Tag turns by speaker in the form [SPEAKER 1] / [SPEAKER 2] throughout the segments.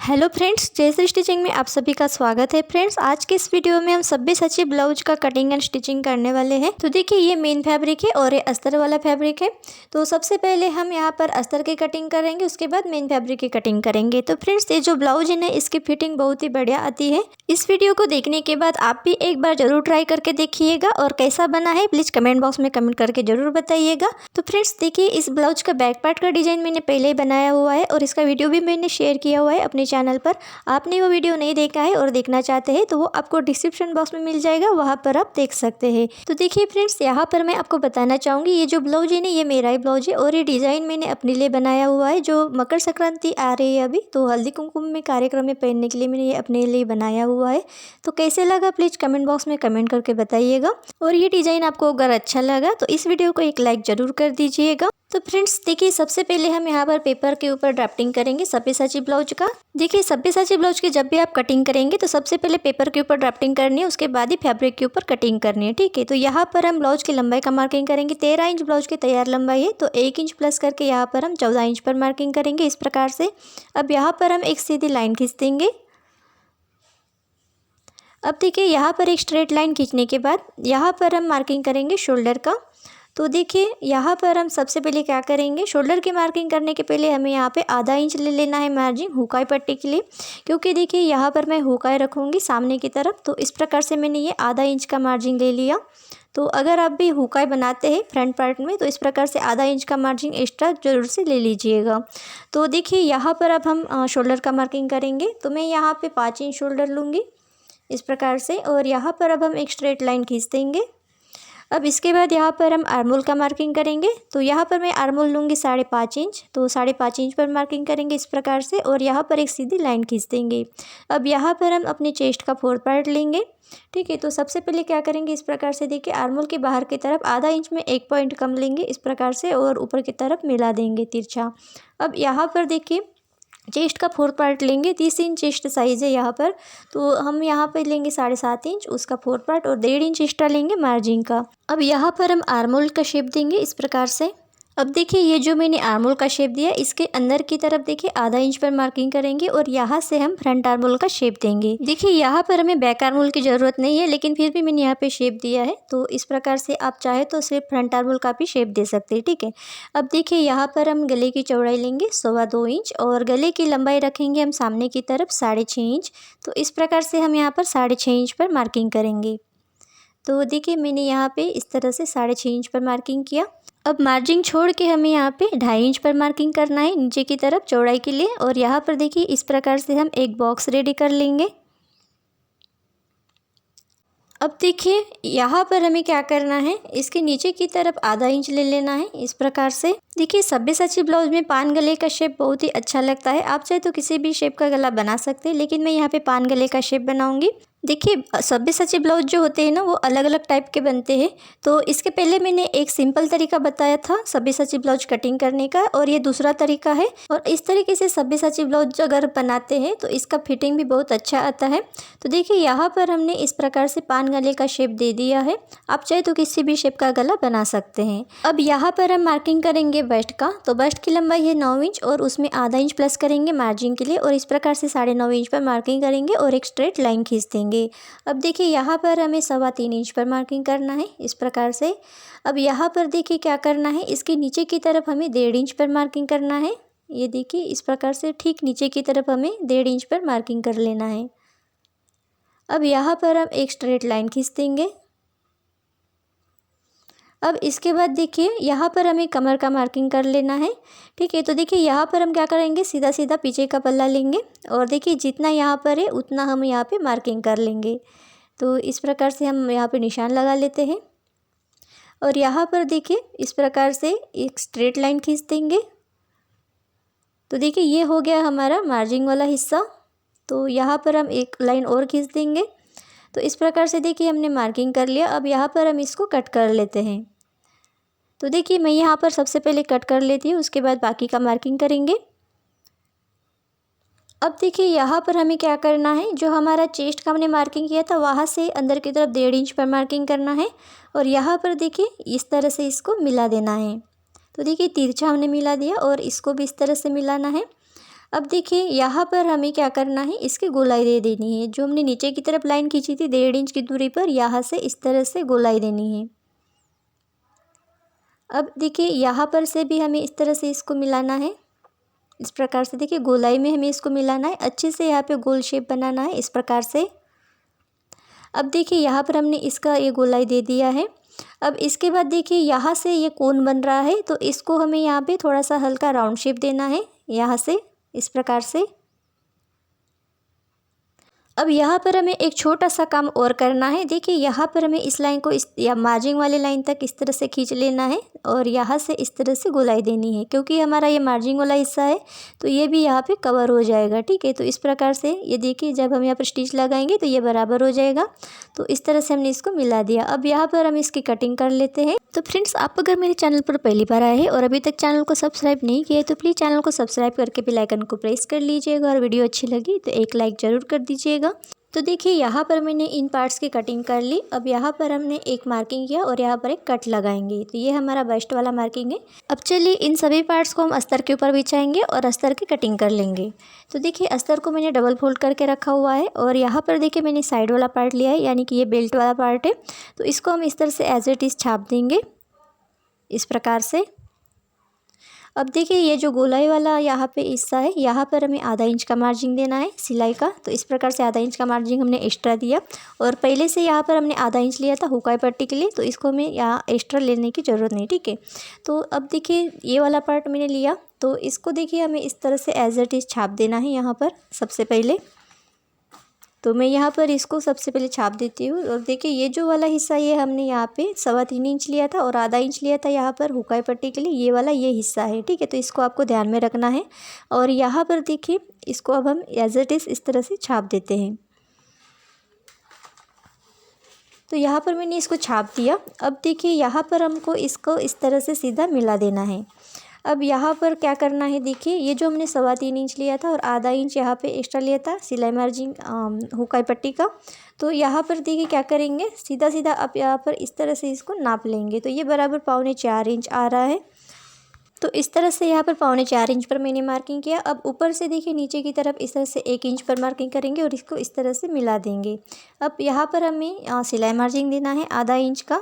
[SPEAKER 1] Hello friends, Jayashree stitching में आप सभी का स्वागत है। फ्रेंड्स, आज के इस वीडियो में हम सब्यसाची ब्लाउज का कटिंग एंड स्टिचिंग करने वाले हैं। तो देखिए, ये मेन फैब्रिक है और ये अस्तर वाला फैब्रिक है। तो सबसे पहले हम यहाँ पर अस्तर की कटिंग करेंगे, उसके बाद मेन फैब्रिक की कटिंग करेंगे। तो फ्रेंड्स, ये जो ब्लाउज है ना, इसकी फिटिंग बहुत ही बढ़िया आती है। इस वीडियो को देखने के बाद आप भी एक बार जरूर ट्राई करके देखिएगा और कैसा बना है प्लीज़ कमेंट बॉक्स में कमेंट करके जरूर बताइएगा। तो फ्रेंड्स देखिए, इस ब्लाउज का बैक पार्ट का डिजाइन मैंने पहले ही बनाया हुआ है और इसका वीडियो भी मैंने शेयर किया हुआ है अपने चैनल पर। आपने वो वीडियो नहीं देखा है और देखना चाहते हैं तो वो आपको डिस्क्रिप्शन बॉक्स में मिल जाएगा, वहाँ पर आप देख सकते हैं। तो देखिए फ्रेंड्स, यहाँ पर मैं आपको बताना चाहूँगी, ये जो ब्लाउज है ना, ये मेरा ही ब्लाउज है और ये डिज़ाइन मैंने अपने लिए बनाया हुआ है। जो मकर संक्रांति आ रही है अभी, तो हल्दी कुमकुम में कार्यक्रम में पहनने के लिए मैंने ये अपने लिए बनाया हुआ है। तो कैसे लगा प्लीज़ कमेंट बॉक्स में कमेंट करके बताइएगा। और ये डिज़ाइन आपको अगर अच्छा लगा तो इस वीडियो को एक लाइक ज़रूर कर दीजिएगा। तो फ्रेंड्स देखिए, सबसे पहले हम यहाँ पर पेपर के ऊपर ड्राफ्टिंग करेंगे सब्यसाची ब्लाउज का। देखिए, सब्यसाची ब्लाउज की जब भी आप कटिंग करेंगे तो सबसे पहले पेपर के ऊपर ड्राफ्टिंग करनी है, उसके बाद ही फैब्रिक के ऊपर कटिंग करनी है। ठीक है, तो यहाँ पर हम ब्लाउज की लंबाई का मार्किंग करेंगे। 13 इंच ब्लाउज की तैयार लंबाई है, तो 1 इंच प्लस करके यहाँ पर हम 14 इंच पर मार्किंग करेंगे इस प्रकार से। अब यहाँ पर हम एक सीधी लाइन खींच देंगे। अब देखिए, यहाँ पर एक स्ट्रेट लाइन खींचने के बाद यहाँ पर हम मार्किंग करेंगे शोल्डर का। तो देखिए, यहाँ पर हम सबसे पहले क्या करेंगे, शोल्डर की मार्किंग करने के पहले हमें यहाँ पे आधा इंच ले लेना है मार्जिन हुकाई पट्टी के लिए, क्योंकि देखिए यहाँ पर मैं हुकाई रखूँगी सामने की तरफ। तो इस प्रकार से मैंने ये आधा इंच का मार्जिन ले लिया। तो अगर आप भी हुकाई बनाते हैं फ्रंट पार्ट में तो इस प्रकार से आधा इंच का मार्जिन एक्स्ट्रा जरूर से ले लीजिएगा। तो देखिए, यहाँ पर अब हम शोल्डर का मार्किंग करेंगे। तो मैं यहाँ पर 5 इंच शोल्डर लूँगी इस प्रकार से, और यहाँ पर अब हम एक स्ट्रेट लाइन खींच देंगे। अब इसके बाद यहाँ पर हम आर्मोल का मार्किंग करेंगे। तो यहाँ पर मैं आर्मोल लूँगी 5.5 इंच, तो 5.5 इंच पर मार्किंग करेंगे इस प्रकार से, और यहाँ पर एक सीधी लाइन खींच देंगे। अब यहाँ पर हम अपने चेस्ट का 4 पार्ट लेंगे। ठीक है, तो सबसे पहले क्या करेंगे, इस प्रकार से देखिए, आर्मोल के बाहर की तरफ आधा इंच में 1 पॉइंट कम लेंगे इस प्रकार से, और ऊपर की तरफ मिला देंगे तिरछा। अब यहाँ पर देखिए, चेस्ट का 4 पार्ट लेंगे। 30 इंच चेस्ट साइज़ है यहाँ पर, तो हम यहाँ पे लेंगे 7.5 इंच उसका 4 पार्ट, और 1.5 इंच एक्स्ट्रा लेंगे मार्जिन का। अब यहाँ पर हम आर्मोल का शेप देंगे इस प्रकार से। अब देखिए, ये जो मैंने आर्मोल का शेप दिया, इसके अंदर की तरफ देखिए आधा इंच पर मार्किंग करेंगे और यहाँ से हम फ्रंट आर्मोल का शेप देंगे। देखिए, यहाँ पर हमें बैक आर्मोल की ज़रूरत नहीं है, लेकिन फिर भी मैंने यहाँ पे शेप दिया है। तो इस प्रकार से आप चाहे तो सिर्फ फ्रंट आर्मोल का भी शेप दे सकते हैं। ठीक है, अब देखिए, यहाँ पर हम गले की चौड़ाई लेंगे 2.25 इंच, और गले की लंबाई रखेंगे हम सामने की तरफ 6.5 इंच। तो इस प्रकार से हम यहाँ पर 6.5 इंच पर मार्किंग करेंगे। तो देखिए, मैंने यहाँ पे इस तरह से 6.5 इंच पर मार्किंग किया। अब मार्जिन छोड़ के हमें यहाँ पे 2.5 इंच पर मार्किंग करना है नीचे की तरफ चौड़ाई के लिए, और यहाँ पर देखिए इस प्रकार से हम एक बॉक्स रेडी कर लेंगे। अब देखिए, यहाँ पर हमें क्या करना है, इसके नीचे की तरफ आधा इंच ले लेना है इस प्रकार से। देखिए, सब्यसाची ब्लाउज में पान गले का शेप बहुत ही अच्छा लगता है। आप चाहे तो किसी भी शेप का गला बना सकते हैं, लेकिन मैं यहाँ पे पान गले का शेप बनाऊंगी। देखिए, सब्यसाची ब्लाउज जो होते हैं ना, वो अलग अलग टाइप के बनते हैं। तो इसके पहले मैंने एक सिंपल तरीका बताया था सब्यसाची ब्लाउज कटिंग करने का, और ये दूसरा तरीका है। और इस तरीके से सब्यसाची ब्लाउज अगर बनाते हैं तो इसका फिटिंग भी बहुत अच्छा आता है। तो देखिए, यहाँ पर हमने इस प्रकार से पान गले का शेप दे दिया है। आप चाहे तो किसी भी शेप का गला बना सकते हैं। अब यहाँ पर हम मार्किंग करेंगे बस्ट का। तो बस्ट की लंबाई है 9 इंच, और उसमें आधा इंच प्लस करेंगे मार्जिन के लिए, और इस प्रकार से 9.5 इंच पर मार्किंग करेंगे और एक स्ट्रेट लाइन खींच देंगे। अब देखिए, यहाँ पर हमें 3.25 इंच पर मार्किंग करना है इस प्रकार से। अब यहाँ पर देखिए क्या करना है, इसके नीचे की तरफ हमें 1.5 इंच पर मार्किंग करना है। ये देखिए, इस प्रकार से ठीक नीचे की तरफ हमें 1.5 इंच पर मार्किंग कर लेना है। अब यहाँ पर हम एक स्ट्रेट लाइन खींच देंगे। अब इसके बाद देखिए, यहाँ पर हमें कमर का मार्किंग कर लेना है। ठीक है, तो देखिए, यहाँ पर हम क्या करेंगे, सीधा सीधा पीछे का पल्ला लेंगे, और देखिए जितना यहाँ पर है उतना हम यहाँ पे मार्किंग कर लेंगे। तो इस प्रकार से हम यहाँ पे निशान लगा लेते हैं, और यहाँ पर देखिए इस प्रकार से एक स्ट्रेट लाइन खींच देंगे। तो देखिए, ये हो गया हमारा मार्जिंग वाला हिस्सा। तो यहाँ पर हम एक लाइन और खींच देंगे। तो इस प्रकार से देखिए, हमने मार्किंग कर लिया। अब यहाँ पर हम इसको कट कर लेते हैं। तो देखिए, मैं यहाँ पर सबसे पहले कट कर लेती हूँ, उसके बाद बाकी का मार्किंग करेंगे। अब देखिए, यहाँ पर हमें क्या करना है, जो हमारा चेस्ट का हमने मार्किंग किया था वहाँ से अंदर की तरफ 1.5 इंच पर मार्किंग करना है, और यहाँ पर देखिए इस तरह से इसको मिला देना है। तो देखिए, तिरछा हमने मिला दिया और इसको भी इस तरह से मिलाना है। अब देखिए यहाँ पर हमें क्या करना है, इसकी गोलाई दे देनी है। जो हमने नीचे की तरफ लाइन खींची थी 1.5 इंच की दूरी पर, यहाँ से इस तरह से गोलाई देनी है। अब देखिए यहाँ पर से भी हमें इस तरह से इसको मिलाना है। इस प्रकार से देखिए गोलाई में हमें इसको मिलाना है, अच्छे से यहाँ पे गोल शेप बनाना है इस प्रकार से। अब देखिए यहाँ पर हमने इसका ये गोलाई दे दिया है। अब इसके बाद देखिए यहाँ से ये कोन बन रहा है, तो इसको हमें यहाँ पे थोड़ा सा हल्का राउंड शेप देना है यहाँ से इस प्रकार से। अब यहाँ पर हमें एक छोटा सा काम और करना है। देखिए यहाँ पर हमें इस लाइन को इस या मार्जिंग वाले लाइन तक इस तरह से खींच लेना है और यहाँ से इस तरह से गोलाई देनी है, क्योंकि हमारा ये मार्जिंग वाला हिस्सा है तो ये भी यहाँ पे कवर हो जाएगा। ठीक है, तो इस प्रकार से ये देखिए जब हम यहाँ पर स्टिच लगाएंगे तो ये बराबर हो जाएगा। तो इस तरह से हमने इसको मिला दिया। अब यहाँ पर हम इसकी कटिंग कर लेते हैं। तो फ्रेंड्स, आप अगर मेरे चैनल पर पहली बार आए हैं और अभी तक चैनल को सब्सक्राइब नहीं किया है तो प्लीज़ चैनल को सब्सक्राइब करके बेल आइकन को प्रेस कर लीजिएगा, और वीडियो अच्छी लगी तो एक लाइक ज़रूर कर दीजिएगा। तो देखिए यहाँ पर मैंने इन पार्ट्स की कटिंग कर ली। अब यहाँ पर हमने एक मार्किंग किया और यहाँ पर एक कट लगाएंगे। तो ये हमारा बस्ट वाला मार्किंग है। अब चलिए इन सभी पार्ट्स को हम अस्तर के ऊपर बिछाएंगे और अस्तर की कटिंग कर लेंगे। तो देखिए अस्तर को मैंने डबल फोल्ड करके रखा हुआ है और यहाँ पर देखिए मैंने साइड वाला पार्ट लिया है, यानी कि ये बेल्ट वाला पार्ट है। तो इसको हम इस तरह से एज इट इज़ छाप देंगे इस प्रकार से। अब देखिए ये जो गोलाई वाला यहाँ पे हिस्सा है, यहाँ पर हमें आधा इंच का मार्जिन देना है सिलाई का। तो इस प्रकार से आधा इंच का मार्जिन हमने एक्स्ट्रा दिया, और पहले से यहाँ पर हमने आधा इंच लिया था हुकाई पट्टी के लिए, तो इसको हमें यहाँ एक्स्ट्रा लेने की ज़रूरत नहीं। ठीक है, तो अब देखिए ये वाला पार्ट मैंने लिया, तो इसको देखिए हमें इस तरह से एज इट इज़ छाप देना है यहाँ पर सबसे पहले। तो मैं यहाँ पर इसको सबसे पहले छाप देती हूँ। और देखिए ये जो वाला हिस्सा ये हमने यहाँ पे 3.25 इंच लिया था और आधा इंच लिया था यहाँ पर हुकाई पट्टी के लिए, ये वाला ये हिस्सा है। ठीक है, तो इसको आपको ध्यान में रखना है। और यहाँ पर देखिए इसको अब हम एज इट इज़ इस तरह से छाप देते हैं। तो यहाँ पर मैंने इसको छाप दिया। अब देखिए यहाँ पर हमको इसको इस तरह से सीधा मिला देना है। अब यहाँ पर क्या करना है, देखिए ये जो हमने 3.25 इंच लिया था और आधा इंच यहाँ पे एक्स्ट्रा लिया था सिलाई मार्जिन हुकाई पट्टी का, तो यहाँ पर देखिए क्या करेंगे, सीधा सीधा आप यहाँ पर इस तरह से इसको नाप लेंगे। तो ये बराबर 3.25 इंच आ रहा है। तो इस तरह से यहाँ पर 3.25 इंच पर मैंने मार्किंग किया। अब ऊपर से देखिए नीचे की तरफ इस तरह से 1 इंच पर मार्किंग करेंगे और इसको इस तरह से मिला देंगे। अब यहाँ पर हमें सिलाई मार्जिन देना है आधा इंच का।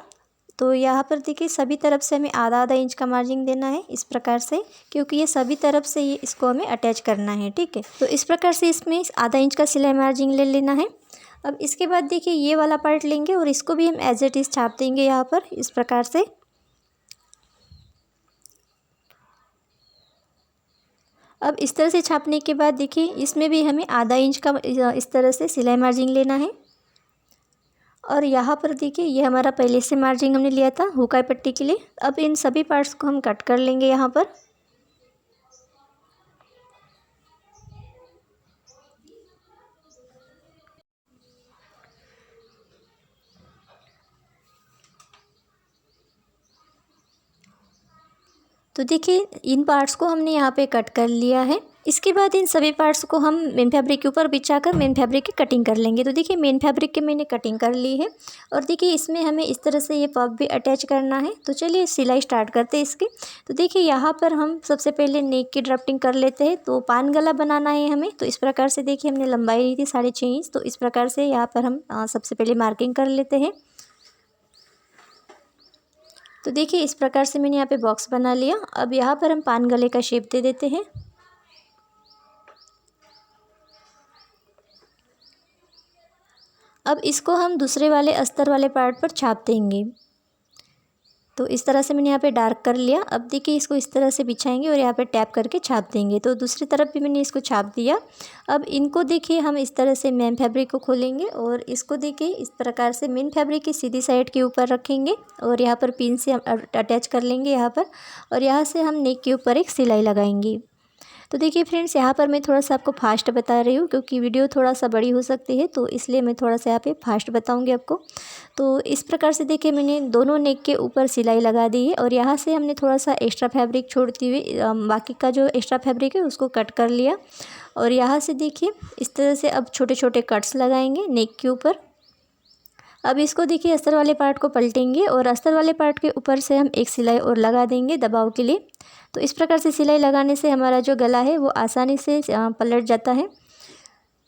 [SPEAKER 1] तो यहाँ पर देखिए सभी तरफ से हमें आधा आधा इंच का मार्जिन देना है इस प्रकार से, क्योंकि ये सभी तरफ से ये इसको हमें अटैच करना है। ठीक है, तो इस प्रकार से इसमें आधा इंच का सिलाई मार्जिन ले लेना है। अब इसके बाद देखिए ये वाला पार्ट लेंगे और इसको भी हम एज इट इज़ छाप देंगे यहाँ पर इस प्रकार से। अब इस तरह से छापने के बाद देखिए इसमें भी हमें आधा इंच का इस तरह से सिलाई मार्जिन लेना है। और यहाँ पर देखिए ये हमारा पहले से मार्जिन हमने लिया था हुकाई पट्टी के लिए। अब इन सभी पार्ट्स को हम कट कर लेंगे यहाँ पर। तो देखिए इन पार्ट्स को हमने यहाँ पे कट कर लिया है। इसके बाद इन सभी पार्ट्स को हम मेन फैब्रिक के ऊपर बिछाकर मेन फैब्रिक की कटिंग कर लेंगे। तो देखिए मेन फैब्रिक की मैंने कटिंग कर ली है और देखिए इसमें हमें इस तरह से ये पफ भी अटैच करना है। तो चलिए सिलाई स्टार्ट करते हैं इसकी। तो देखिए यहाँ पर हम सबसे पहले नेक की ड्राफ्टिंग कर लेते हैं। तो पान गला बनाना है हमें। तो इस प्रकार से देखिए हमने लंबाई ली थी 6.5 इंच। तो इस प्रकार से यहाँ पर हम सबसे पहले मार्किंग कर लेते हैं। तो देखिए इस प्रकार से मैंने यहाँ पे बॉक्स बना लिया। अब यहाँ पर हम पान गले का शेप दे देते हैं। अब इसको हम दूसरे वाले अस्तर वाले पार्ट पर छाप देंगे। तो इस तरह से मैंने यहाँ पे डार्क कर लिया। अब देखिए इसको इस तरह से बिछाएंगे और यहाँ पे टैप करके छाप देंगे। तो दूसरी तरफ भी मैंने इसको छाप दिया। अब इनको देखिए हम इस तरह से मेन फैब्रिक को खोलेंगे और इसको देखिए इस प्रकार से मेन फैब्रिक की सीधी साइड के ऊपर रखेंगे और यहाँ पर पिन से हम अटैच कर लेंगे यहाँ पर, और यहाँ से हम नेक के ऊपर एक सिलाई लगाएंगे। तो देखिए फ्रेंड्स यहाँ पर मैं थोड़ा सा आपको फास्ट बता रही हूँ क्योंकि वीडियो थोड़ा सा बड़ी हो सकती है, तो इसलिए मैं थोड़ा सा यहाँ पे फास्ट बताऊँगी आपको। तो इस प्रकार से देखिए मैंने दोनों नेक के ऊपर सिलाई लगा दी है और यहाँ से हमने थोड़ा सा एक्स्ट्रा फैब्रिक छोड़ती हुई बाकी का जो एक्स्ट्रा फैब्रिक है उसको कट कर लिया। और यहाँ से देखिए इस तरह से अब छोटे छोटे कट्स लगाएंगे नेक के ऊपर। अब इसको देखिए अस्तर वाले पार्ट को पलटेंगे और अस्तर वाले पार्ट के ऊपर से हम एक सिलाई और लगा देंगे दबाव के लिए। तो इस प्रकार से सिलाई लगाने से हमारा जो गला है वो आसानी से पलट जाता है।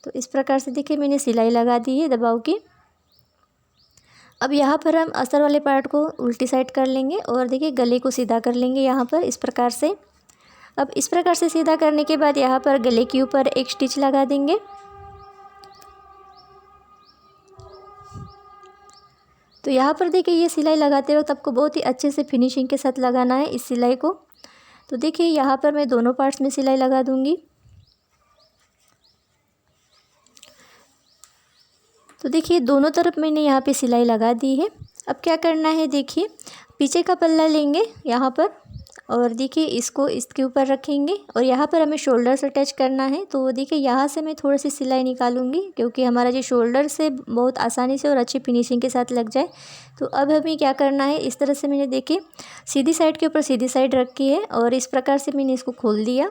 [SPEAKER 1] तो इस प्रकार से देखिए मैंने सिलाई लगा दी है दबाव की। अब यहाँ पर हम अस्तर वाले पार्ट को उल्टी साइड कर लेंगे और देखिए गले को सीधा कर लेंगे यहाँ पर इस प्रकार से। अब इस प्रकार से सीधा करने के बाद यहाँ पर गले के ऊपर एक स्टिच लगा देंगे। तो यहाँ पर देखिए ये सिलाई लगाते वक्त आपको बहुत ही अच्छे से फिनिशिंग के साथ लगाना है इस सिलाई को। तो देखिए यहाँ पर मैं दोनों पार्ट्स में सिलाई लगा दूँगी। तो देखिए दोनों तरफ मैंने यहाँ पे सिलाई लगा दी है। अब क्या करना है, देखिए पीछे का पल्ला लेंगे यहाँ पर और देखिए इसको इसके ऊपर रखेंगे और यहाँ पर हमें शोल्डर से अटैच करना है। तो देखिए यहाँ से मैं थोड़ी सी सिलाई निकालूंगी क्योंकि हमारा जो शोल्डर से बहुत आसानी से और अच्छी फिनिशिंग के साथ लग जाए। तो अब हमें क्या करना है, इस तरह से मैंने देखिए सीधी साइड के ऊपर सीधी साइड रखी है और इस प्रकार से मैंने इसको खोल दिया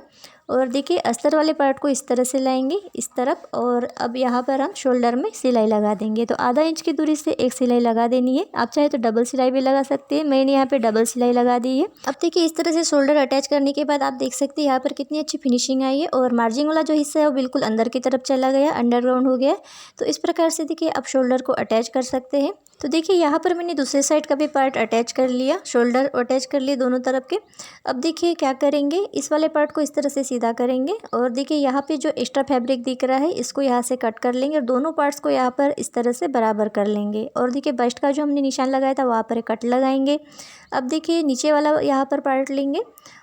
[SPEAKER 1] और देखिए अस्तर वाले पार्ट को इस तरह से लाएंगे इस तरफ और अब यहाँ पर हम शोल्डर में सिलाई लगा देंगे। तो आधा इंच की दूरी से एक सिलाई लगा देनी है। आप चाहे तो डबल सिलाई भी लगा सकते हैं, मैंने यहाँ पे डबल सिलाई लगा दी है। अब देखिए इस तरह से शोल्डर अटैच करने के बाद आप देख सकते हैं यहाँ पर कितनी अच्छी फिनिशिंग आई है और मार्जिंग वाला जो हिस्सा है वो बिल्कुल अंदर की तरफ चला गया, अंडरग्राउंड हो गया। तो इस प्रकार से देखिए आप शोल्डर को अटैच कर सकते हैं। तो देखिए यहाँ पर मैंने दूसरे साइड का भी पार्ट अटैच कर लिया, शोल्डर अटैच कर लिए दोनों तरफ के। अब देखिए क्या करेंगे, इस वाले पार्ट को इस तरह से सीधा करेंगे और देखिए यहाँ पे जो एक्स्ट्रा फैब्रिक दिख रहा है इसको यहाँ से कट कर लेंगे और दोनों पार्ट्स को यहाँ पर इस तरह से बराबर कर लेंगे और देखिए बस्ट का जो हमने निशान लगाया था वहाँ पर कट लगाएंगे। अब देखिए नीचे वाला यहाँ पर पार्ट लेंगे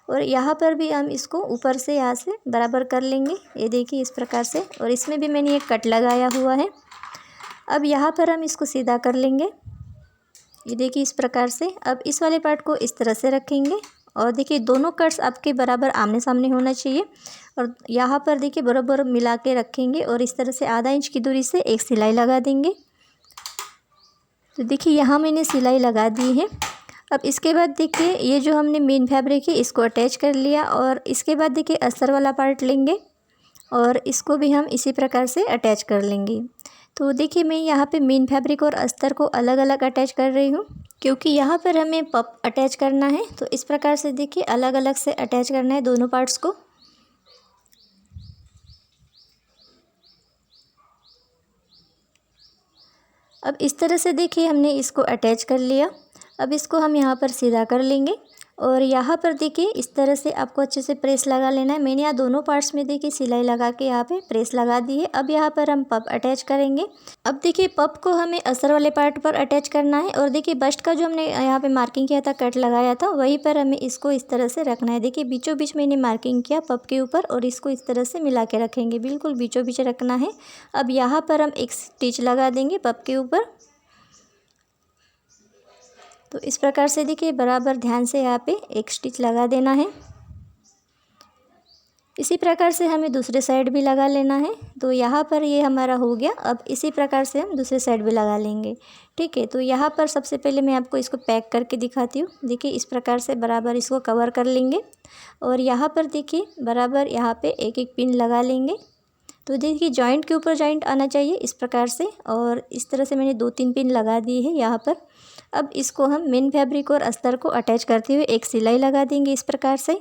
[SPEAKER 1] और यहाँ पर भी हम इसको ऊपर से यहाँ से बराबर कर लेंगे, ये देखिए इस प्रकार से। और इसमें भी मैंने एक कट लगाया हुआ है। अब यहाँ पर हम इसको सीधा कर लेंगे, ये देखिए इस प्रकार से। अब इस वाले पार्ट को इस तरह से रखेंगे और देखिए दोनों कट्स आपके बराबर आमने सामने होना चाहिए और यहाँ पर देखिए बराबर मिला के रखेंगे और इस तरह से आधा इंच की दूरी से एक सिलाई लगा देंगे। तो देखिए यहाँ मैंने सिलाई लगा दी है। अब इसके बाद देखिए ये जो हमने मेन फैब्रिक है इसको अटैच कर लिया और इसके बाद देखिए अस्तर वाला पार्ट लेंगे और इसको भी हम इसी प्रकार से अटैच कर लेंगे। तो देखिए मैं यहाँ पे मेन फैब्रिक और अस्तर को अलग अलग अटैच कर रही हूँ क्योंकि यहाँ पर हमें पप अटैच करना है। तो इस प्रकार से देखिए अलग अलग से अटैच करना है दोनों पार्ट्स को। अब इस तरह से देखिए हमने इसको अटैच कर लिया। अब इसको हम यहाँ पर सीधा कर लेंगे और यहाँ पर देखिए इस तरह से आपको अच्छे से प्रेस लगा लेना है। मैंने यहाँ दोनों पार्ट्स में देखिए सिलाई लगा के यहाँ पे प्रेस लगा दी है। अब यहाँ पर हम पप अटैच करेंगे। अब देखिए पप को हमें अस्तर वाले पार्ट पर अटैच करना है और देखिए बस्ट का जो हमने यहाँ पे मार्किंग किया था, कट लगाया था, वहीं पर हमें इसको इस तरह से रखना है। देखिए बीचों बीच मैंने मार्किंग किया पप के ऊपर और इसको इस तरह से मिला के रखेंगे, बिल्कुल बीचों बीच रखना है। अब यहाँ पर हम एक स्टिच लगा देंगे पप के ऊपर। तो इस प्रकार से देखिए बराबर ध्यान से यहाँ पे एक स्टिच लगा देना है। इसी प्रकार से हमें दूसरे साइड भी लगा लेना है। तो यहाँ पर ये हमारा हो गया। अब इसी प्रकार से हम दूसरे साइड भी लगा लेंगे, ठीक है। तो यहाँ पर सबसे पहले मैं आपको इसको पैक करके दिखाती हूँ। देखिए इस प्रकार से बराबर इसको कवर कर लेंगे और यहाँ पर देखिए बराबर यहाँ पे एक एक पिन लगा लेंगे। तो देखिए जॉइंट के ऊपर जॉइंट आना चाहिए इस प्रकार से और इस तरह से मैंने 2-3 पिन लगा दी है यहाँ पर। अब इसको हम मेन फैब्रिक और अस्तर को अटैच करते हुए एक सिलाई लगा देंगे इस प्रकार से।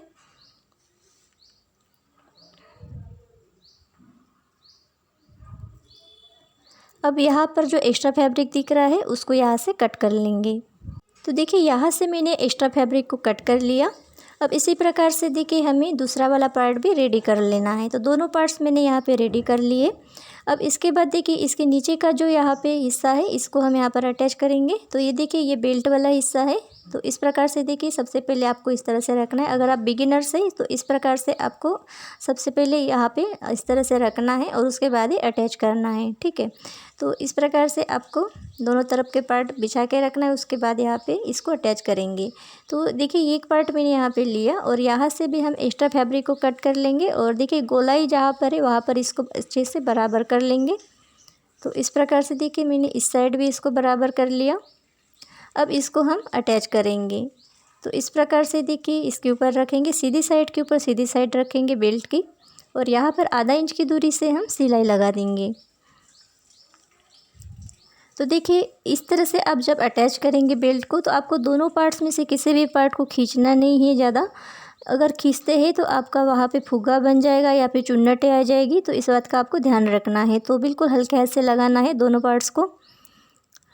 [SPEAKER 1] अब यहाँ पर जो एक्स्ट्रा फैब्रिक दिख रहा है उसको यहाँ से कट कर लेंगे। तो देखिए यहाँ से मैंने एक्स्ट्रा फैब्रिक को कट कर लिया। अब इसी प्रकार से देखिए हमें दूसरा वाला पार्ट भी रेडी कर लेना है। तो दोनों पार्ट्स मैंने यहाँ पे रेडी कर लिए। अब इसके बाद देखिए इसके नीचे का जो यहाँ पे हिस्सा है इसको हम यहाँ पर अटैच करेंगे। तो ये देखिए ये बेल्ट वाला हिस्सा है। तो इस प्रकार से देखिए सबसे पहले आपको इस तरह से रखना है। अगर आप बिगिनर्स हैं तो इस प्रकार से आपको सबसे पहले यहाँ पे इस तरह से रखना है और उसके बाद ही अटैच करना है, ठीक है। तो इस प्रकार से आपको दोनों तरफ के पार्ट बिछा के रखना है, उसके बाद यहाँ पे इसको अटैच करेंगे। तो देखिए एक पार्ट मैंने यहाँ पे लिया और यहाँ से भी हम एक्स्ट्रा फैब्रिक को कट कर लेंगे और देखिए गोलाई जहाँ पर है वहाँ पर इसको अच्छे से बराबर कर लेंगे। तो इस प्रकार से देखिए मैंने इस साइड भी इसको बराबर कर लिया। अब इसको हम अटैच करेंगे। तो इस प्रकार से देखिए इसके ऊपर रखेंगे, सीधी साइड के ऊपर सीधी साइड रखेंगे बेल्ट की और यहाँ पर आधा इंच की दूरी से हम सिलाई लगा देंगे। तो देखिए इस तरह से आप जब अटैच करेंगे बेल्ट को तो आपको दोनों पार्ट्स में से किसी भी पार्ट को खींचना नहीं है ज़्यादा। अगर खींचते हैं तो आपका वहाँ पे फुग्गा बन जाएगा या फिर चुन्नटें आ जाएगी, तो इस बात का आपको ध्यान रखना है। तो बिल्कुल हल्के हाथ से लगाना है दोनों पार्ट्स को।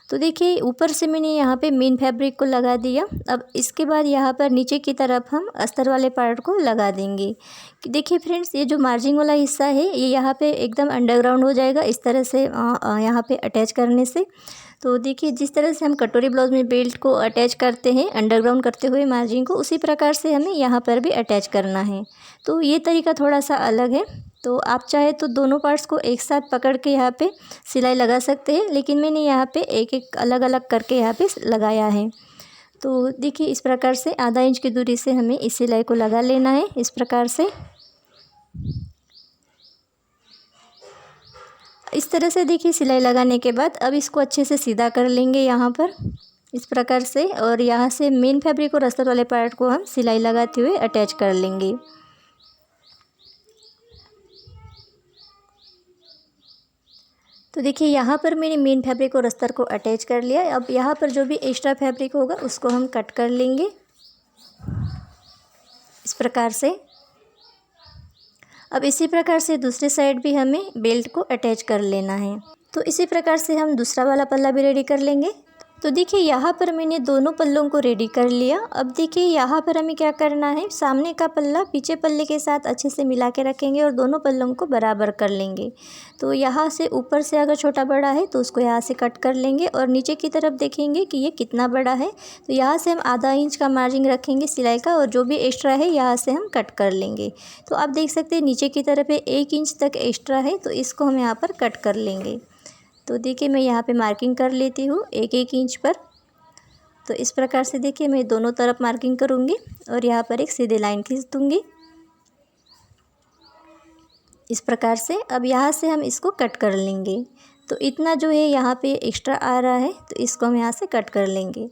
[SPEAKER 1] तो देखिए ऊपर से मैंने यहाँ पे मेन फैब्रिक को लगा दिया। अब इसके बाद यहाँ पर नीचे की तरफ हम अस्तर वाले पार्ट को लगा देंगे। कि देखिए फ्रेंड्स, ये जो मार्जिंग वाला हिस्सा है ये यहाँ पे एकदम अंडरग्राउंड हो जाएगा इस तरह से यहाँ पे अटैच करने से। तो देखिए जिस तरह से हम कटोरी ब्लाउज में बेल्ट को अटैच करते हैं अंडरग्राउंड करते हुए मार्जिंग को, उसी प्रकार से हमें यहाँ पर भी अटैच करना है। तो ये तरीका थोड़ा सा अलग है। तो आप चाहे तो दोनों पार्ट्स को एक साथ पकड़ के यहाँ पे सिलाई लगा सकते हैं, लेकिन मैंने यहाँ पे एक एक अलग अलग करके यहाँ पे लगाया है। तो देखिए इस प्रकार से आधा इंच की दूरी से हमें इस सिलाई को लगा लेना है इस प्रकार से। इस तरह से देखिए सिलाई लगाने के बाद अब इसको अच्छे से सीधा कर लेंगे यहाँ पर इस प्रकार से, और यहाँ से मेन फैब्रिक और अस्तर वाले पार्ट को हम सिलाई लगाते हुए अटैच कर लेंगे। तो देखिए यहाँ पर मैंने मेन फैब्रिक और अस्तर को अटैच कर लिया। अब यहाँ पर जो भी एक्स्ट्रा फैब्रिक होगा उसको हम कट कर लेंगे इस प्रकार से। अब इसी प्रकार से दूसरी साइड भी हमें बेल्ट को अटैच कर लेना है। तो इसी प्रकार से हम दूसरा वाला पल्ला भी रेडी कर लेंगे। तो देखिए यहाँ पर मैंने दोनों पल्लों को रेडी कर लिया। अब देखिए यहाँ पर हमें क्या करना है, सामने का पल्ला पीछे पल्ले के साथ अच्छे से मिला के रखेंगे और दोनों पल्लों को बराबर कर लेंगे। तो यहाँ से ऊपर से अगर छोटा बड़ा है तो उसको यहाँ से कट कर लेंगे और नीचे की तरफ देखेंगे कि ये कितना बड़ा है। तो यहाँ से हम आधा इंच का मार्जिन रखेंगे सिलाई का, और जो भी एक्स्ट्रा है यहाँ से हम कट कर लेंगे। तो आप देख सकते हैं नीचे की तरफ 1 इंच तक एक्स्ट्रा है, तो इसको हम यहाँ पर कट कर लेंगे। तो देखिए मैं यहाँ पे मार्किंग कर लेती हूँ 1-1 इंच पर। तो इस प्रकार से देखिए मैं दोनों तरफ मार्किंग करूँगी और यहाँ पर एक सीधी लाइन खींच दूँगी इस प्रकार से। अब यहाँ से हम इसको कट कर लेंगे। तो इतना जो है यहाँ पे एक्स्ट्रा आ रहा है तो इसको हम यहाँ से कट कर लेंगे।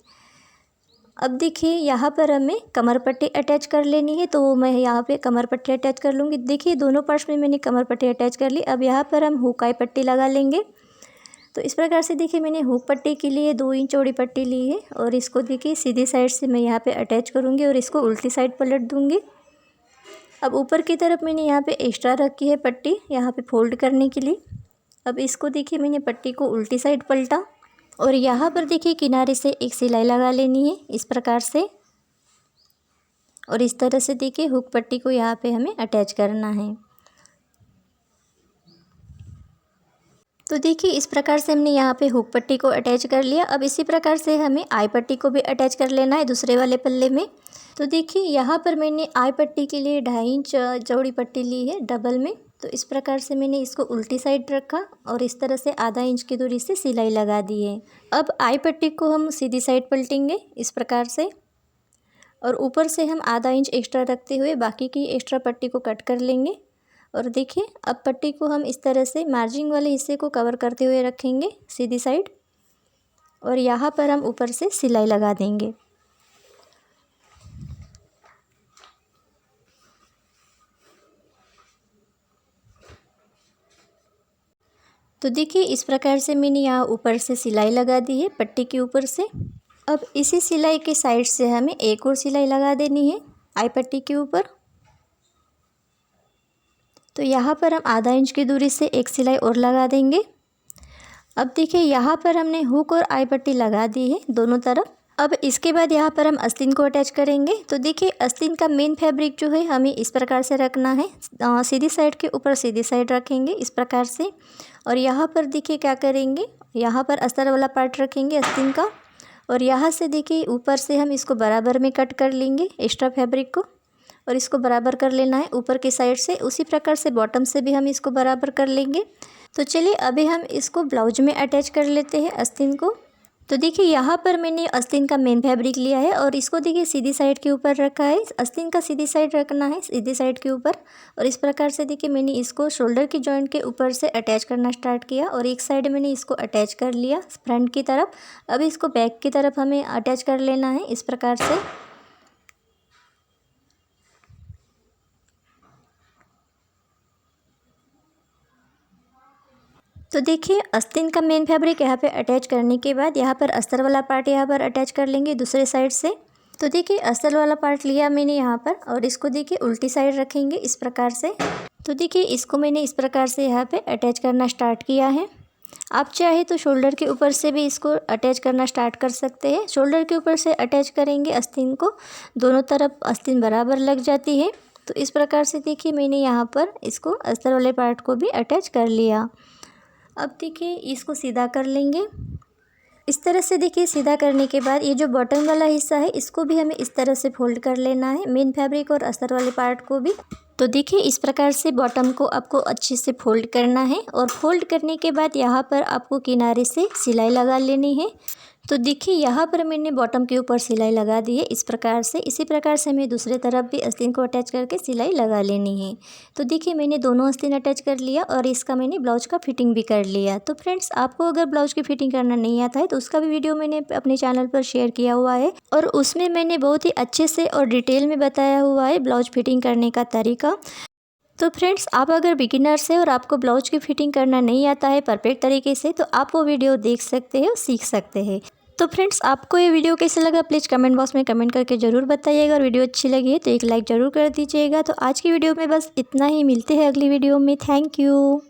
[SPEAKER 1] अब देखिए यहाँ पर हमें कमर पट्टी अटैच कर लेनी है, तो मैं यहाँ पे कमर पट्टी अटैच कर लूँगी। देखिए दोनों पार्ट्स में मैंने कमर पट्टी अटैच कर ली। अब यहाँ पर हम हुकाई पट्टी लगा लेंगे। तो इस प्रकार से देखिए मैंने हुक पट्टी के लिए 2 इंच चौड़ी पट्टी ली है और इसको देखिए सीधी साइड से मैं यहाँ पे अटैच करूँगी और इसको उल्टी साइड पलट दूँगी। अब ऊपर की तरफ मैंने यहाँ पे एक्स्ट्रा रखी है पट्टी यहाँ पे फोल्ड करने के लिए। अब इसको देखिए मैंने पट्टी को उल्टी साइड पलटा और यहाँ पर देखिए किनारे से एक सिलाई लगा लेनी है इस प्रकार से, और इस तरह से देखिए हुक पट्टी को यहाँ पे हमें अटैच करना है। तो देखिए इस प्रकार से हमने यहाँ पे हुक पट्टी को अटैच कर लिया। अब इसी प्रकार से हमें आई पट्टी को भी अटैच कर लेना है दूसरे वाले पल्ले में। तो देखिए यहाँ पर मैंने आई पट्टी के लिए 2.5 इंच चौड़ी पट्टी ली है डबल में। तो इस प्रकार से मैंने इसको उल्टी साइड रखा और इस तरह से आधा इंच की दूरी से सिलाई लगा दी है। अब आई पट्टी को हम सीधी साइड पलटेंगे इस प्रकार से, और ऊपर से हम आधा इंच एक्स्ट्रा रखते हुए बाकी की एक्स्ट्रा पट्टी को कट कर लेंगे। और देखिए अब पट्टी को हम इस तरह से मार्जिंग वाले हिस्से को कवर करते हुए रखेंगे सीधी साइड, और यहाँ पर हम ऊपर से सिलाई लगा देंगे। तो देखिए इस प्रकार से मैंने यहाँ ऊपर से सिलाई लगा दी है पट्टी के ऊपर से। अब इसी सिलाई के साइड से हमें एक और सिलाई लगा देनी है आई पट्टी के ऊपर। तो यहाँ पर हम आधा इंच की दूरी से एक सिलाई और लगा देंगे। अब देखिए यहाँ पर हमने हुक और आई पट्टी लगा दी है दोनों तरफ। अब इसके बाद यहाँ पर हम आस्तीन को अटैच करेंगे। तो देखिए आस्तीन का मेन फैब्रिक जो है हमें इस प्रकार से रखना है, सीधी साइड के ऊपर सीधी साइड रखेंगे इस प्रकार से। और यहाँ पर देखिए क्या करेंगे, यहाँ पर अस्तर वाला पार्ट रखेंगे आस्तीन का, और यहाँ से देखिए ऊपर से हम इसको बराबर में कट कर लेंगे एक्स्ट्रा फैब्रिक को, और इसको बराबर कर लेना है ऊपर की साइड से। उसी प्रकार से बॉटम से भी हम इसको बराबर कर लेंगे। तो चलिए अभी हम इसको ब्लाउज में अटैच कर लेते हैं आस्तीन को। तो देखिए यहाँ पर मैंने आस्तीन का मेन फैब्रिक लिया है और इसको देखिए सीधी साइड के ऊपर रखा है। आस्तीन का सीधी साइड रखना है सीधी साइड के ऊपर, और इस प्रकार से देखिए मैंने इसको शोल्डर की जॉइंट के ऊपर से अटैच करना स्टार्ट किया और एक साइड मैंने इसको अटैच कर लिया फ्रंट की तरफ। अब इसको बैक की तरफ हमें अटैच कर लेना है इस प्रकार से। तो देखिए आस्तीन का मेन फैब्रिक यहाँ पे अटैच करने के बाद यहाँ पर अस्तर वाला पार्ट यहाँ पर अटैच कर लेंगे दूसरे साइड से। तो देखिए अस्तर वाला पार्ट लिया मैंने यहाँ पर और इसको देखिए उल्टी साइड रखेंगे इस प्रकार से। तो देखिए इसको मैंने इस प्रकार से यहाँ पे अटैच करना स्टार्ट किया है। आप चाहे तो शोल्डर के ऊपर से भी इसको अटैच करना स्टार्ट कर सकते हैं। शोल्डर के ऊपर से अटैच करेंगे आस्तीन को, दोनों तरफ आस्तीन बराबर लग जाती है। तो इस प्रकार से देखिए मैंने यहाँ पर इसको अस्तर वाले पार्ट को भी अटैच कर लिया। अब देखिए इसको सीधा कर लेंगे इस तरह से। देखिए सीधा करने के बाद ये जो बॉटम वाला हिस्सा है इसको भी हमें इस तरह से फोल्ड कर लेना है, मेन फैब्रिक और अस्तर वाले पार्ट को भी। तो देखिए इस प्रकार से बॉटम को आपको अच्छे से फोल्ड करना है और फोल्ड करने के बाद यहाँ पर आपको किनारे से सिलाई लगा लेनी है। तो देखिए यहाँ पर मैंने बॉटम के ऊपर सिलाई लगा दी है इस प्रकार से। इसी प्रकार से हमें दूसरे तरफ भी आस्तीन को अटैच करके सिलाई लगा लेनी है। तो देखिए मैंने दोनों आस्तीन अटैच कर लिया और इसका मैंने ब्लाउज का फिटिंग भी कर लिया। तो फ्रेंड्स आपको अगर ब्लाउज की फिटिंग करना नहीं आता है तो उसका भी वीडियो मैंने अपने चैनल पर शेयर किया हुआ है और उसमें मैंने बहुत ही अच्छे से और डिटेल में बताया हुआ है ब्लाउज फिटिंग करने का तरीका। तो फ्रेंड्स आप अगर बिगिनर्स है और आपको ब्लाउज की फिटिंग करना नहीं आता है परफेक्ट तरीके से तो आप वो वीडियो देख सकते हैं और सीख सकते हैं। तो फ्रेंड्स आपको ये वीडियो कैसे लगा प्लीज़ कमेंट बॉक्स में कमेंट करके ज़रूर बताइएगा। और वीडियो अच्छी लगी है तो एक लाइक ज़रूर कर दीजिएगा। तो आज की वीडियो में बस इतना ही, मिलते हैं अगली वीडियो में। Thank you.